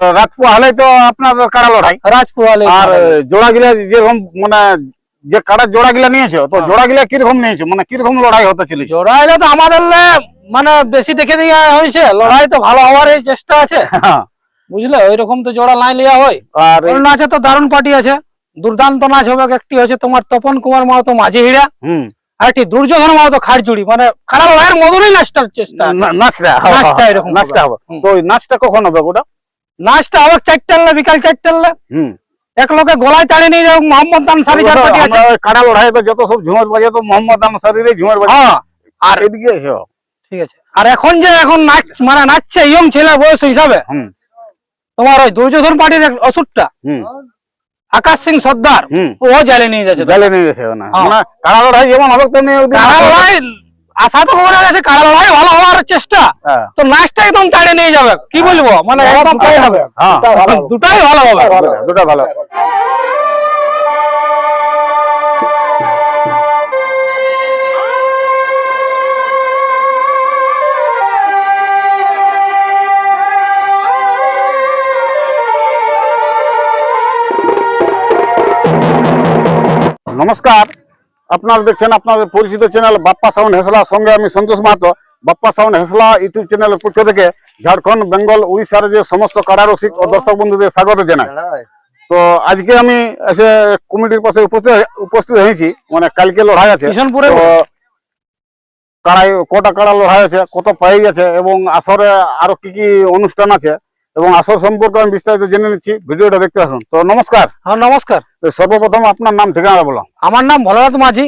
রাজপুরা হলে তো আপনাদের কাড়া লড়াই, রাজপুরা হলে আর জোড়া গিলা যেরকম মানে যে কাড়া জোড়া গিলা নিয়েছো, তো জোড়া গিলা কিরকম নিয়েছো, মানে কিরকম লড়াই হতে চলেছে? জোড়া হলে তো আমাদের মানে বেশি দেখে দেওয়া হয়েছে, লড়াই তো ভালো হওয়ার চেষ্টা আছে, বুঝলে, ওই রকম তো জোড়া নাই লিয়া হয়। আর নাচে তো দারুণ পার্টি আছে, দুর্দান্ত নাচ হবে। একটি হচ্ছে তোমার তপন কুমার মাহাতো মাঝি হিড়া, আর একটি দুর্যোধন মাহাতো খাড়জুড়ি, মানে খারাপ লড়াইয়ের মধুরই নাচটার চেষ্টা, নাচটা এরকম নাচটা হবে। তো ওই নাচটা কখন হবে? ওটা নাচটা হবে 4টার বিকাল 4টার। এক লোকে গলায় টানে নিয়ে যাও মোহাম্মদ আনসারী যার পার্টি আছে। কাড়া লড়াই তো যত সব ঝুমার বাজে তো মোহাম্মদ আনসারীরই ঝুমার বাজে। আর এদিকে এসো, ঠিক আছে। আর এখন যে এখন নাচ মানে নাচছে ইয়ং ছেলে বয়স হিসাবে, তোমার ওই দুর্যোধন পার্টির অসুরটা আকাশ সিং সর্দার, ও জালে নিয়ে যাচ্ছে, কাড়া লড়াই যেমন হবে তেমনি কাড়া লড়াই আশা তো করা গেছে, কাড়া লড়াই ভালো হওয়ার চেষ্টা, তো নাচটা একদম টাড়ে নিয়ে যাবে। কি বলবো, মানে একদম দুটাই ভালো হবে, দুটা ভালো। নমস্কার, আপনারা দেখছেন আপনাদের পরিচিত চ্যানেল বাপ্পা সাউন্ড হেসলা, সঙ্গে আমি সন্তোষ মাহাতো। বাপ্পা সাউন্ড হেসলা ইউটিউব চ্যানেলের পক্ষ থেকে ঝাড়খণ্ড, বেঙ্গল, উড়িষ্যার যে সমস্ত কাড়া রসিক ও দর্শক বন্ধুদের স্বাগত জানাই। তো আজকে আমি এসে কমিটির পাশে উপস্থিত হয়েছি, মানে কালকে লড়াই আছে, কাড়াই কটা কাড়া লড়াই আছে, কত প্রাইজ আছে, এবং আসরে আরো কি কি অনুষ্ঠান আছে, এবং আসর সম্পর্কে আমি বিস্তারিত জেনে নিচ্ছি। ভিডিওটা দেখতে আসুন। তো নমস্কার। হ্যাঁ নমস্কার। সর্বপ্রথম আপনার নাম ঠিকানা বলো। আমার নাম ভোলানাথ মাঝি,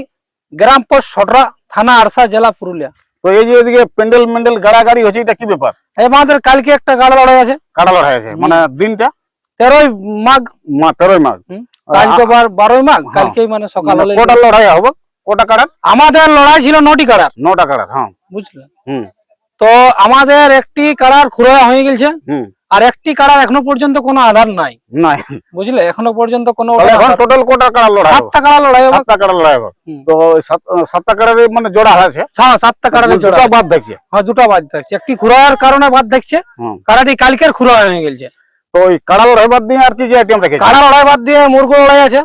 গ্রাম পোস্ট সটরা, থানা আরসা, জেলা পুরুলিয়া। তো এই যে এদিকে প্যান্ডেল ম্যান্ডেল গাড়াগাড়ি হচ্ছে, এটা কি ব্যাপার? আমাদের কালকে একটা কাড়া লড়াই আছে। কাড়া লড়াই আছে মানে দিনটা 13ই মাঘ। 13ই মাঘ, আজ তো 12ই মাঘ, কালকেই মানে সকাল হলে। কটা লড়াই হবে, কটা কাড়ার? আমাদের লড়াই ছিল 9টি কাড়ার। 9টা কাড়ার, হ্যাঁ বুঝলে। তো আমাদের একটি কাড়ার খুঁড়া হয়ে গেছে, আর একটি কাড়ার এখনো পর্যন্ত কোনো আধার নাই, বুঝলে, এখনো পর্যন্ত কোনো। এখন টোটাল কটা কাড়া লড়াই? 7টা কাড়া লড়াই হবে। 7টা কাড়া লড়াই হবে। তো 7টা কাড়ার মানে জোড়া আছে? হ্যাঁ 7টা কাড়ার জোড়া বাদ দেখছে। হ্যাঁ দুটো বাদ দেখছে, একটি খুঁড়ার কারণে বাদ দেখছে, কাড়াটি কালকের খুঁড়া হয়ে গেছে। তো ওই কাড়া লড়াই বাদ দিয়ে আর কি কি আইটেম রেখেছে? কাড়া লড়াই বাদ দিয়ে মুরগো লড়াই আছে,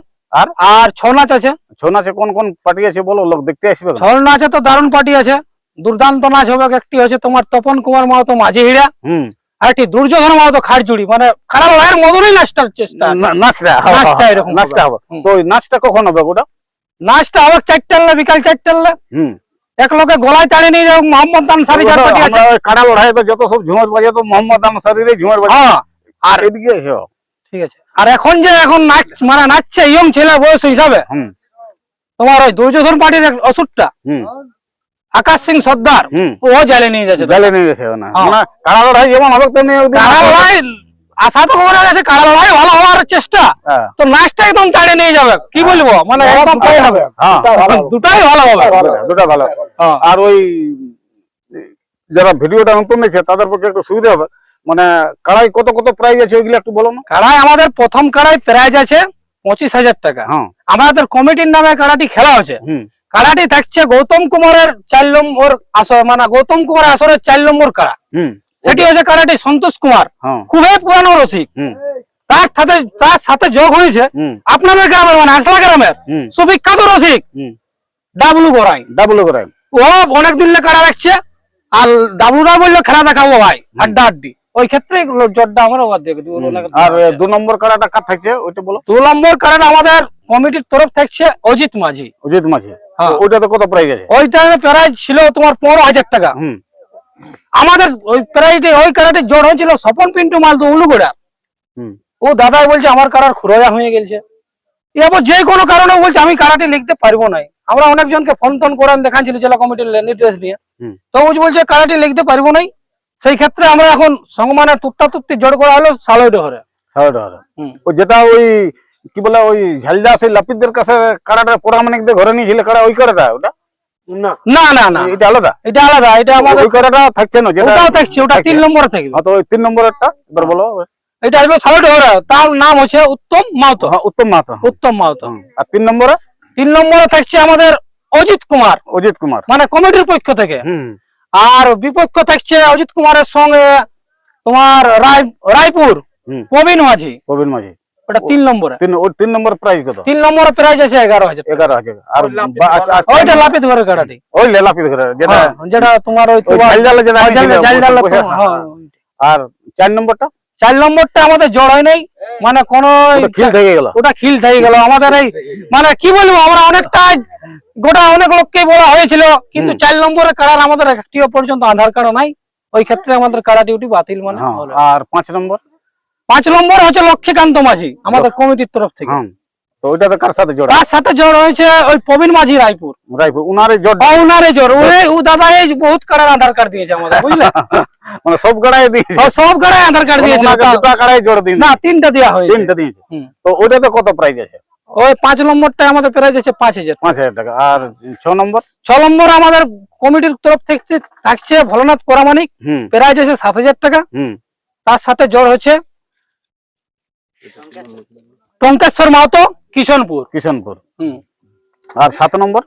আর ছৌ নাচ আছে। ছৌ নাচে কোন কোন পার্টি আছে বলো, লোক দেখতে আসবে? ছৌ নাচে তো দারুণ পার্টি আছে, দুর্দান্ত নাচ হবে। একটি হচ্ছে তোমার তপন কুমার মাহাতো মাঝি হিড়া, আর একটি দুর্যোধন মাহাতো খাড়জুড়ি, মানে খারাপ লড়াইয়ের মধুরই নাচটার চেষ্টা, নাচটা এরকম নাচটা হবে। তো ওই নাচটা কখন হবে? ওটা নাচটা হবে 4টার বিকাল 4টার। এক লোকে গলায় টানে নিয়ে যাও মোহাম্মদ আনসারী যার পার্টি আছে। কাড়া লড়াই তো যত সব ঝুমার বাজে তো মোহাম্মদ আনসারীরই ঝুমার বাজে। আর এদিকে এসো, ঠিক আছে। আর এখন যে এখন নাচ মানে নাচছে ইয়ং ছেলে বয়স হিসাবে, তোমার ওই দুর্যোধন পার্টির অসুরটা আকাশ সিং সর্দার, ও জালে নিয়ে যাচ্ছে, জালে নিয়ে যাচ্ছে। মানে কাড়া লড়াই যেমন হবে তেমনি কাড়া লড়াই আশা তো করা গেছে, কাড়া লড়াই ভালো হওয়ার চেষ্টা, তো নাচটা একদম টাড়ে নিয়ে যাবে। কি বলবো, মানে একদম দুটাই ভালো হবে, দুটা ভালো। আর ওই যারা ভিডিওটা নতুন দেখছে তাদের পক্ষে একটু সুবিধা হবে, মানে কাড়াই কত কত প্রাইজ আছে ওইগুলো একটু বলো না। কাড়াই আমাদের প্রথম কাড়াই প্রাইজ আছে 25,000 টাকা। আমাদের কমিটির নামে কাড়াটি খেলা হচ্ছে। কাড়াটি থাকছে গৌতম কুমারের 4 নম্বর আসর, মানে গৌতম কুমারের আসরের 4 নম্বর কাড়া। সেটি হচ্ছে কাড়াটি সন্তোষ কুমার, খুবই পুরানো রসিক। তার সাথে যোগ হয়েছে আপনাদের গ্রামের, মানে আসলা গ্রামের সুবিখ্যাত রসিক ডাবলু গড়াই। ও অনেকদিন কাড়া রাখছে, আর ডাবলুরা বললো খেলা দেখাবো ভাই, আড্ডা আড্ডি, ওই ক্ষেত্রে জটটা আমার। আর 2 নম্বর কাড়াটা কার থাকছে ওইটা বলো। 2 নম্বর কাড়াটা আমাদের কমিটির তরফ থাকছে অজিত মাঝি। ওইটাতে কত প্রাইজ আছে? ওইটা প্রাইজ ছিল তোমার 15,000 টাকা। আমাদের ওই প্রাইজে ওই কাড়াটি জোড় হয়েছিল স্বপন পিন্টু মালতো উলুগড়া। ও দাদাই বলছে আমার কাড়ার খুঁড়া হয়ে গেছে, এবার যে কোনো কারণে বলছে আমি কাড়াটি লিখতে পারবো না। আমরা অনেকজনকে ফোন টোন করান দেখাচ্ছিল জেলা কমিটির নির্দেশ দিয়ে, তো বলছে কাড়াটি লিখতে পারবো না। সেই ক্ষেত্রে আমরা এখন সংমানে তুত্তি জোড় করা হলো সালোইডে হরে। যেটা ওই কি বলে ওই ঝালদা সেই লাপিতদের কাছে কাড়াটা পরামানিক দিয়ে ঘরে নিয়েছিল কাড়া, ওই কাড়াটা ওটা না না না, এটা আলাদা। এটা আলাদা, এটা আমাদের ওই কাড়াটা থাকছে না, ওটাও থাকছে, ওটা 3 নম্বরে থাকবে। তো ওই 3 নম্বরেরটা এবার বলো। এটা হলো সালোইডে হরে, তার নাম হচ্ছে উত্তম মাহাতো। উত্তম মাহাতো। আর 3 নম্বরে থাকছে আমাদের অজিত কুমার, মানে কমিটির পক্ষ থেকে। আর বিপক্ষ থাকছে অজিত কুমারের সঙ্গে তোমার রায়পুর হুম। প্রবীণ মাঝি, প্রবীণ মাঝি ওটা 3 নম্বরে। ওই 3 নম্বর প্রাইস কত? 3 নম্বরে প্রাইস আছে 11,000 টাকা। 11,000। আর ওইটা লাপিত ঘরের কাড়াটি, ওই লেলাপিত ঘরে যেটা হ্যাঁ, যেটা তোমার ওই ওই ঝাল ঝালে যেটা ঝাল নিয়েছিল, ঝাল ঝাল পয়সা- হ্যাঁ। আর 4 নম্বরটা 4 নম্বরটা আমাদের জড় হয় নাই, মানে কোন ওটা খিল থেকে গেল। ওটা খিল থেকে গেল আমাদের। এই মানে কি বলবো, আমরা অনেকটা গোটা অনেক লোককে বলা হয়েছিল, কিন্তু 4 নম্বরের কাড়ার আমাদের একটিও পর্যন্ত আধার কার্ড নাই। ওই ক্ষেত্রে আমাদের কাড়া ডিউটি বাতিল মানে হ্যাঁ, হলো। আর 5 নম্বর 5 নম্বর হচ্ছে লক্ষ্মীকান্ত মাঝি, আমাদের কমিটির তরফ থেকে। হ্যাঁ, তো ওইটা তো কার সাথে জোড়া? তার সাথে জড় হয়েছে ওই প্রবীণ মাঝি রায়পুর, রায়পুর উনারে জোড় ওনারে জড়। ও দাদা এই বহুত কাড়ার আধার কার্ড দিয়েছে আমাদের, বুঝলে? মানে সব গাড়াই দিয়েছে। ও সব কাড়ায় আধার কার্ড দিয়েছে, ওনাকে দুটো গাড়াই জোড় দিন, না 3টা দেওয়া হয়েছে। 3টা দিয়েছে। হুম। তো ওইটা তো কত প্রাইস আছে? ওই 5 নম্বরটা আমাদের প্রাইস আছে 5,000। 5,000 টাকা। আর 6 নম্বর 6 নম্বর আমাদের কমিটির তরফ থেকে থাকছে ভোলানাথ পরামানিক, হুম প্রাইস আছে 7,000 টাকা। হুম তার সাথে জড় হচ্ছে টঙ্কেশ্বর মাহাতো, কিশনপুর। কিষণপুর। হুম। আর 7 নম্বর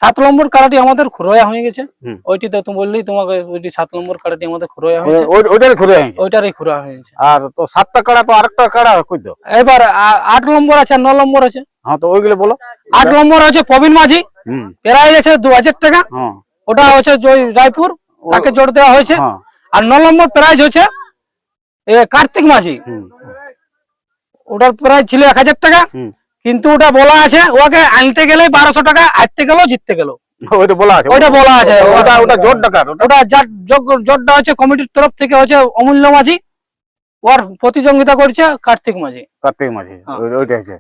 7 নম্বর কাড়াটি আমাদের খুরোয়া হয়ে গেছে। হুম। ওইটি তো তুমি বললি তোমাকে, ওইটি 7 নম্বর কাড়াটি আমাদের খুরোয়া হয়েছে, ওইটারই ঘুরে আইছে। ওইটারই খুরোয়া হয়েছে। আর তো 7টা কাড়া তো আরেকটা কাড়া কই তো? এবার 8 নম্বর আছে আর 9 নম্বর আছে। হ্যাঁ, তো ওইগুলো বলো। 8 নম্বর আছে প্রবীণ মাঝি, হুম প্রাইস আছে 2,000 টাকা। হ্যাঁ ওটা হচ্ছে জয় রায়পুর, তাকে জোর দেওয়া হয়েছে। হ্যাঁ আর 9 নম্বর প্রাইজ হচ্ছে কার্তিক মাঝি, হুম ওটার প্রাইস ছিল 1,000 টাকা। হুম কিন্তু ওটা বলা আছে ওকে আনতে গেলে 1200 টাকা, হারতে গেল জিততে গেল, ওইটা বলা আছে। ওইটা বলা আছে। ওটা জোর টাকার ওটা। ওটা জোরটা হচ্ছে কমিটির তরফ থেকে হচ্ছে অমূল্য মাঝি, ওর প্রতিযোগিতা করছে কার্তিক মাঝি। কার্তিক মাঝি হ্যাঁ। ওইটা আছে।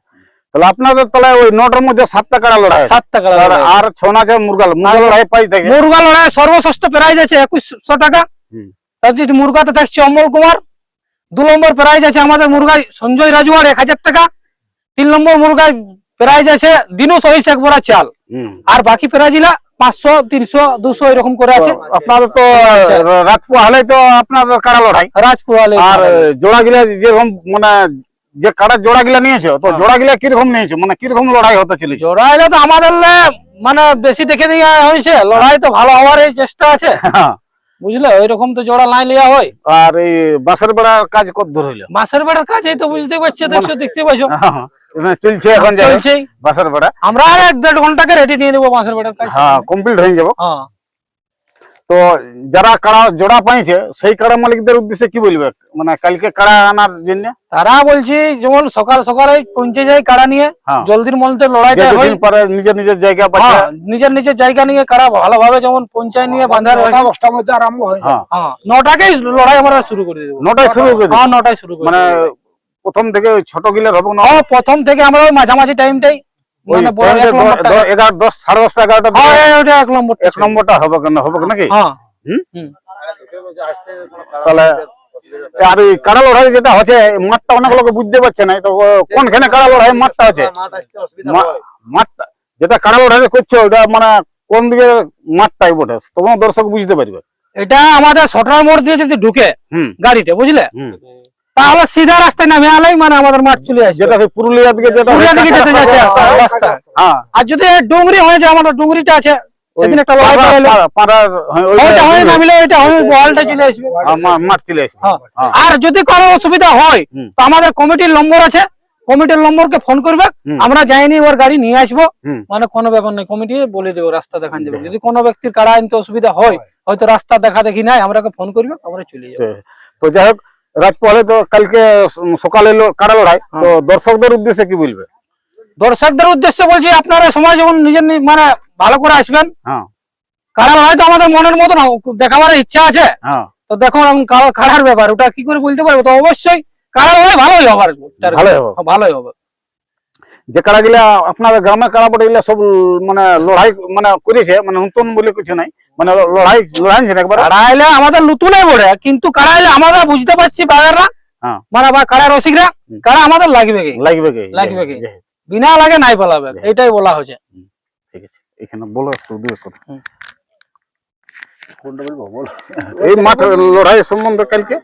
তাহলে আপনাদের তাহলে ওই 9টার মধ্যে 7টা কাড়া লড়াই আছে। 7 টাকা আর 6 আছে মুরগা লড়াই পাই থাকে। মুরগা লড়াই সর্বশ্রেষ্ঠ প্রাইজ আছে 2100 টাকা। হুম। তার মুরগাতে থাকছে অমল কুমার। 2 নম্বর প্রাইজ আছে আমাদের মুরগায় সঞ্জয় রাজওয়ার 1,000 টাকা। 3 নম্বর মুরগায় প্রাইজ আছে দিনু সহিস এক বড়া চাল। হুম। আর বাকি প্রাইজগুলা 500, 300, 200 এরকম করে আছে। আপনাদের তো রাজপুর হলে তো আপনাদের কাড়া লড়াই। রাজপুরালে আর জোড়া গিলা যেরকম মানে যে কাড়া জোড়া গিলা নিয়েছো, তো জোড়া গিলা কিরকম নিয়েছো, মানে কিরকম লড়াই হতে চলেছে? জোড়া এলে তো আমাদের মানে বেশি দেখে নেওয়া হয়েছে, লড়াই তো ভালো হওয়ার এই চেষ্টা আছে, বুঝলে? ওই রকম তো জোড়া লাই লিয়া হয়। আর এই বাসের বেড়ার কাজ কত দূর হইলো? মাছের বেড়ার কাজেই তো বুঝতে পারছো, দেখতে পাচ্ছো চলছে এখন যাই চলছেই। বাসের বেড়া। আমরা আর 1-1.5 ঘন্টাকে রেডি নিয়ে নেবো মাছের বেড়ার কাজ। হ্যাঁ, কমপ্লিট হয়ে যাব। হ্যাঁ, তো যারা কাড়া জোড়া পাইছে সেই কাড়া মালিকদের উদ্দেশ্যে কি বলবে, মানে কালকে কাড়া আনার জন্য? তারা বলছি যেমন সকাল সকালে পৌঁছে যায় কাড়া নিয়ে, হ্যাঁ। জলদির মধ্যে লড়াইটা হয়। যেদিন পারে নিজের নিজের জায়গা পাচ্ছে। হ্যাঁ, নিজের জায়গা নিয়ে কাড়া ভালোভাবে যেমন পৌঁছায় নিয়ে বাঁধার হয়। 10টার মধ্যে আরম্ভ হয়। হ্যাঁ, হ্যাঁ, 9টাকেই লড়াই আমরা শুরু করে দেবো। 9টায় শুরু করে দিই। হ্যাঁ, 9টায় শুরু করে মানে দেবো। প্রথম থেকে ওই ছোট গিলার হবে না? হ্যাঁ, প্রথম থেকে আমরা ওই মাঝামাঝি টাইমটাই ওই মানে বড় 1 নম্বরটা। 11, 10, 10:30, 11টা হ্যাঁ, ওইটা 1 নম্বর। 1 নম্বরটা হবে কেন, হবে নাকি? হ্যাঁ। হুম? হুম। তাহলে আর এই কাড়া লড়াই যেটা হচ্ছে, মাঠটা অনেক লোকে বুঝতে পারছে না, তো কোনখানে কাড়া লড়াই মাঠটা হচ্ছে? মাঠটা যেটা কাড়া লড়াই করছে ওটা মানে কোন দিকে মাঠটাই বটে, তোমার দর্শক বুঝতে পারবে। এটা আমাদের সটরার মোড় দিয়ে যদি ঢুকে হুম গাড়িটা, বুঝলে, হুম। তাহলে সিধা রাস্তায় নামে আলাই মানে আমাদের মাঠ চলে আসবে। যেটা সেই পুরুলিয়া দিকে যেটা পুরুলিয়া দিকে যেতে যাচ্ছে রাস্তা। হ্যাঁ, আর যদি ডুংরি হয়ে যায়, আমাদের ডুংরিটা আছে, সেদিন একটা লড়াই পাড়া- হলো, পাড়া- পাড়ার, হ্যাঁ, ওইটা হয়ে নামিলে ওইটা হয়ে বলটা চলে আসবে। মাঠ চলে আসবে। হ্যাঁ। হ্যাঁ। আর যদি কোনো অসুবিধা হয় হুম। তো আমাদের কমিটির নম্বর আছে, কমিটির নম্বরকে ফোন করবে, হুম। আমরা যাইনি ওর গাড়ি নিয়ে আসবো। হুম। মানে কোনো ব্যাপার নেই, কমিটি বলে দেবো, রাস্তা দেখান দেবে। যদি কোনো ব্যক্তির কাড়া আনতে অসুবিধা হয়, হয়তো রাস্তা দেখা দেখি নাই, আমরাকে ফোন করবে, আমরা চলে যাবো। তো যাই হোক, রাজপহলে তো কালকে সকালে কাড়া লড়াই, তো দর্শকদের উদ্দেশ্যে কি বলবে? দর্শকদের উদ্দেশ্যে বলছি, আপনারা সময় যেমন নিজের মানে ভালো করে আসবেন। হ্যাঁ কাড়া হয়তো আমাদের মনের মতন দেখাবার ইচ্ছা আছে, হ্যাঁ, তো দেখুন কাড়ার ব্যাপার, ওটা কি করে বলতে পারবো? তো অবশ্যই কাড়া লড়াই ভালোই হবে, ভালোই হবে। ভালোই হবে। যে কাড়া গিলা আপনাদের গ্রামের কাড়া পড়ে গেলে সব মানে লড়াই মানে করেছে, মানে নতুন বলে কিছু নাই, মানে লড়াই একবার। কাড়া এলে আমাদের নতুনই বলে, কিন্তু কাড়া এলে আমরা বুঝতে পারছি বাজাররা, হ্যাঁ। মানে বা কাড়া রসিকরা, কাড়া আমাদের লাগবে কি লাগবে কি? লাগবে কি, বিনা লাগে নাই পালাবে, এটাই বলা হয়েছে। ঠিক আছে, এখানে বলো একটু দুই কথা। হুম। কোনটা বলবো বল? এই মাঠ লড়াই সম্বন্ধে কালকে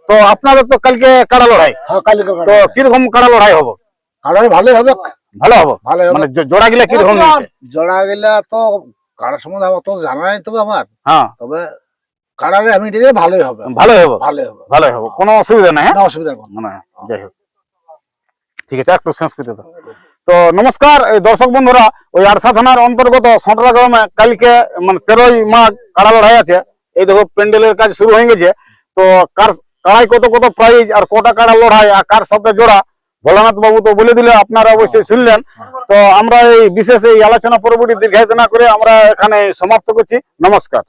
তো আপনাদের তো কালকে কাড়া লড়াই, হ্যাঁ, কালকে তো কিরকম কাড়া লড়াই হবে? কাড়াই ভালোই হবে। ভালো হবে, ভালোই হবে। মানে জোড়া গিলা কিরকম নিচ্ছে? জোড়া গেলা তো কাড়ার সম্বন্ধে আমার তো জানা নাই, তবে আমার হ্যাঁ, তবে কাড়ারে আমি দিলে ভালোই হবে, ভালোই হবে, ভালোই হবে, ভালোই হবে, কোনো অসুবিধা নাই। হ্যাঁ না অসুবিধা কোনো। মানে যাই হোক, ঠিক আছে, একটু সংস্কৃতি তো। তো নমস্কার এই দর্শক বন্ধুরা, ওই আরসা থানার অন্তর্গত সটরা গ্রামে কালকে মানে 13ই মাঘ কাড়া লড়াই আছে। এই দেখো প্যান্ডেলের কাজ শুরু হয়ে গেছে। তো কার কাড়াই কত কত প্রাইজ আর কটা কাড়া লড়াই আর কার সাথে জোড়া ভোলানাথ বাবু তো বলে দিলে, আপনারা অবশ্যই শুনলেন। তো আমরা এই বিশেষ এই আলোচনা পরবর্তী দীর্ঘায়িত না করে আমরা এখানে সমাপ্ত করছি। নমস্কার।